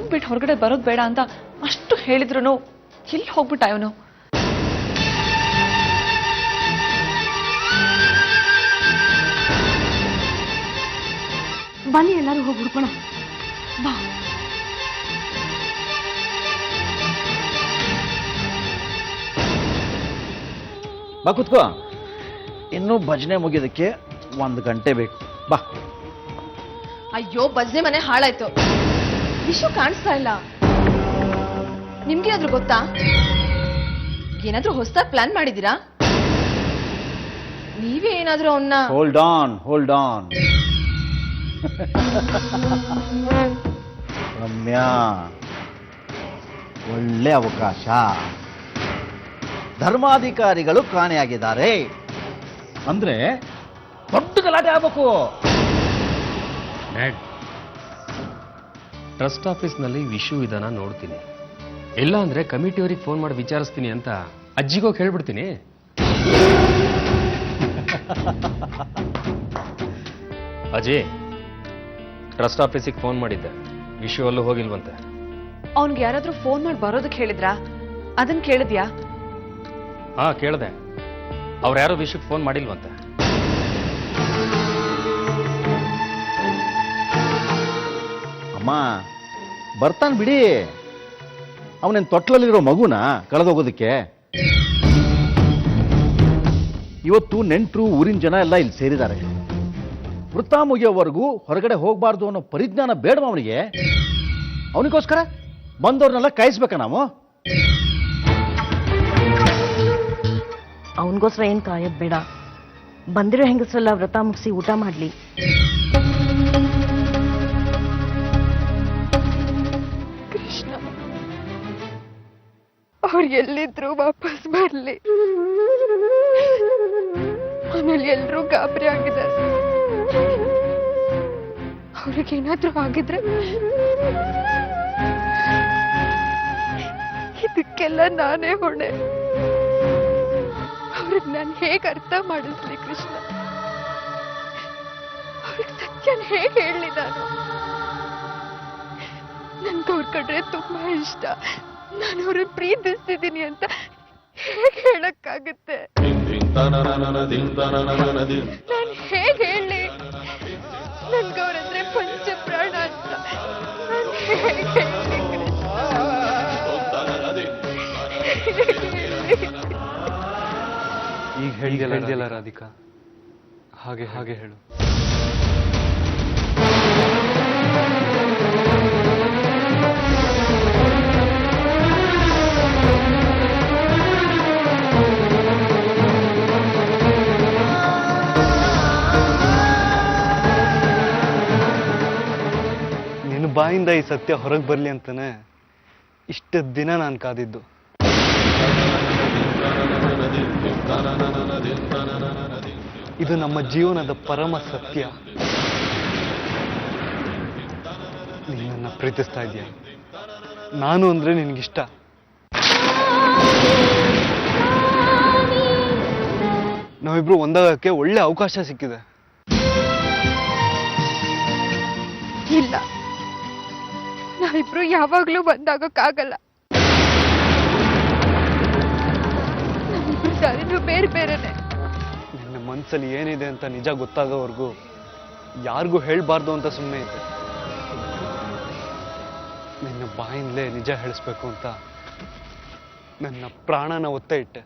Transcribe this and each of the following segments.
Room ಬಿಟ್ಟು ಹೊರಗಡೆ ಬರೋದು ಬೇಡ ಅಂತ ಅಷ್ಟು ಹೇಳಿದ್ರು ಎಲ್ಲಿ ಹೋಗ್ಬಿಟ್ಟ ಇವನು? ಬನ್ನಿ ಎಲ್ಲರೂ ಹೋಗಿ ಹುಡ್ಕೋಣ ಬಾ. ಬಾ ಕೂತ್ಕೋ. ಇನ್ನೂ ಭಜನೆ ಮುಗಿಯೋದಕ್ಕೆ 1 ಗಂಟೆ ಬೇಕು. ಬಾ. ಅಯ್ಯೋ ಭಜನೆ ಮನೆ ಹಾಳಾಯ್ತು. ವಿಷು ಕಾಣಿಸ್ತಾ ಇಲ್ಲ. ನಿಮ್ಗೇನಾದ್ರೂ ಗೊತ್ತಾ? ಏನಾದ್ರೂ ಹೊಸದಾಗಿ ಪ್ಲಾನ್ ಮಾಡಿದೀರಾ? ನೀವೇ ಏನಾದ್ರೂ ಅವನ್ನ ಹೋಲ್ಡ್ ಆನ್ ರಮ್ಯಾ, ಒಳ್ಳೆ ಅವಕಾಶ. ಧರ್ಮಾಧಿಕಾರಿಗಳು ಕಾಣೆಯಾಗಿದ್ದಾರೆ ಅಂದ್ರೆ ದೊಡ್ಡ ಗಲಾಟೆ ಆಗ್ಬೇಕು. ಟ್ರಸ್ಟ್ ಆಫೀಸ್ನಲ್ಲಿ ವಿಷು ವಿಧಾನ ನೋಡ್ತೀನಿ, ಇಲ್ಲ ಅಂದ್ರೆ ಕಮಿಟಿಯವರಿಗೆ ಫೋನ್ ಮಾಡಿ ವಿಚಾರಿಸ್ತೀನಿ ಅಂತ ಅಜ್ಜಿಗೋಗಿ ಹೇಳ್ಬಿಡ್ತೀನಿ. ಅಜಯ್, ಟ್ರಸ್ಟ್ ಆಫೀಸಿಗೆ ಫೋನ್ ಮಾಡಿದ್ದೆ, ವಿಷು ಅಲ್ಲೂ ಹೋಗಿಲ್ವಂತೆ. ಅವನ್ಗೆ ಯಾರಾದ್ರೂ ಫೋನ್ ಮಾಡಿ ಬರೋದಕ್ಕೆ ಹೇಳಿದ್ರಾ? ಅದನ್ನ ಕೇಳಿದ್ಯಾ? ಹಾ ಕೇಳ್ದೆ, ಅವ್ರು ಯಾರೋ ವಿಷಯಕ್ಕೆ ಫೋನ್ ಮಾಡಿಲ್ವಂತೆ. ಅಮ್ಮ ಬರ್ತಾನೆ ಬಿಡಿ. ಅವನೇನು ತೊಟ್ಲಲ್ಲಿರೋ ಮಗುನ ಕಳೆದೋಗೋದಕ್ಕೆ? ಇವತ್ತು ನೆಂಟರು ಊರಿನ ಜನ ಎಲ್ಲ ಇಲ್ಲಿ ಸೇರಿದ್ದಾರೆ. ವೃತ್ತ ಮುಗಿಯೋವರೆಗೂ ಹೊರಗಡೆ ಹೋಗಬಾರ್ದು ಅನ್ನೋ ಪರಿಜ್ಞಾನ ಬೇಡ ಅವನಿಗೆ. ಅವನಿಗೋಸ್ಕರ ಬಂದವ್ರನ್ನೆಲ್ಲ ಕಾಯಿಸ್ಬೇಕ ನಾವು? ಅವನಿಗೋಸ್ಕರ ಏನ್ ಕಾಯೋದ್ ಬೇಡ. ಬಂದಿರೋ ಹೆಂಗಸರೆಲ್ಲ ವ್ರತ ಮುಗಿಸಿ ಊಟ ಮಾಡ್ಲಿ. ಕೃಷ್ಣ ಅವ್ರು ಎಲ್ಲಿದ್ರು ವಾಪಸ್ ಬರ್ಲಿ. ಆಮೇಲೆ ಎಲ್ರೂ ಗಾಬರಿ ಆಗಿದ್ದಾರೆ. ಅವ್ರಿಗೇನಾದ್ರೂ ಆಗಿದ್ರೆ ಇದಕ್ಕೆಲ್ಲ ನಾನೇ ಹೊಣೆ. ಅವ್ರಿಗೆ ನಾನು ಹೇಗೆ ಅರ್ಥ ಮಾಡಿಸ್ಲಿ ಕೃಷ್ಣ? ಅವ್ರಿಗೆ ಸತ್ಯನ ಹೇಗೆ ಹೇಳಲಿ ನಾನು? ನನ್ಗೆ ಅವ್ರ ಕಡೆ ತುಂಬಾ ಇಷ್ಟ, ನಾನು ಅವ್ರನ್ನ ಪ್ರೀತಿಸ್ತಿದ್ದೀನಿ ಅಂತ ಹೇಗೆ ಹೇಳಕ್ಕಾಗುತ್ತೆ? ನಾನು ಹೇಗೆ ಹೇಳಿ? ನನ್ಗೆ ಅವ್ರಂದ್ರೆ ಪಂಚ ಪ್ರಾಣ ಅಂತ ನಾನು ಹೇಗೆ ಹೇಳಿ ಈಗ ಹೇಳಿದೆಲ್ಲ ರಾಧಿಕಾ, ಹಾಗೆ ಹೇಳು. ನಿನ್ನ ಬಾಯಿಂದ ಈ ಸತ್ಯ ಹೊರಗೆ ಬರಲಿ ಅಂತಾನೆ ಇಷ್ಟು ದಿನ ನಾನು ಕಾದಿದ್ದು. ಇದು ನಮ್ಮ ಜೀವನದ ಪರಮ ಸತ್ಯ. ನಿನ್ನನ್ನು ಪ್ರೀತಿಸ್ತಾ ಇದೀಯ, ನಾನು ಅಂದ್ರೆ ನಿನ್ಗಿಷ್ಟ. ನಾವಿಬ್ರು ಒಂದಾಗಕ್ಕೆ ಒಳ್ಳೆ ಅವಕಾಶ ಸಿಕ್ಕಿದೆ. ಇಲ್ಲ, ನಾವಿಬ್ರು ಯಾವಾಗ್ಲೂ ಒಂದಾಗಕ್ಕಾಗಲ್ಲ. ನಮ್ಮಿಬ್ರು ದಾರಿನೂ ಬೇರೆ ಬೇರೆನೆ. ನಿನ್ನ ಮನ್ಸಲ್ಲಿ ಏನಿದೆ ಅಂತ ನಿಜ ಗೊತ್ತಾಗೋವರೆಗೂ ಯಾರಿಗೂ ಹೇಳ್ಬಾರ್ದು ಅಂತ ಸುಮ್ಮನೆ ಇದ್ದೆ. ನಿನ್ನ ಬಾಯಿಂದಲೇ ನಿಜ ಹೇಳಿಸ್ಬೇಕು ಅಂತ ನನ್ನ ಪ್ರಾಣನ ಒತ್ತೆ ಇಟ್ಟೆ.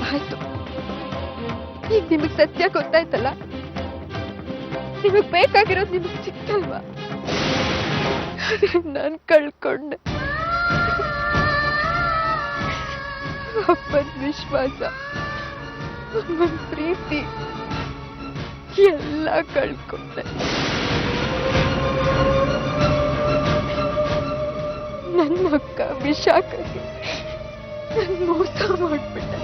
ಆಯ್ತು, ಈಗ ನಿಮಗ್ ಸತ್ಯ ಗೊತ್ತಾಯ್ತಲ್ಲ. ನಿಮಗ್ ಬೇಕಾಗಿರೋದು ನಿಮಗ್ ಸಿಕ್ತಲ್ವಾ? ನಾನ್ ಕಳ್ಕೊಂಡೆ. ಅಪ್ಪನ ವಿಶ್ವಾಸ, ಅಮ್ಮನ ಪ್ರೀತಿ ಎಲ್ಲ ಕಳ್ಕೊಂಡೆ. ನನ್ನ ಅಕ್ಕ ವಿಶಾಖಗೆ ನನ್ ಮೋಸ ಮಾಡ್ಬಿಟ್ಟೆ.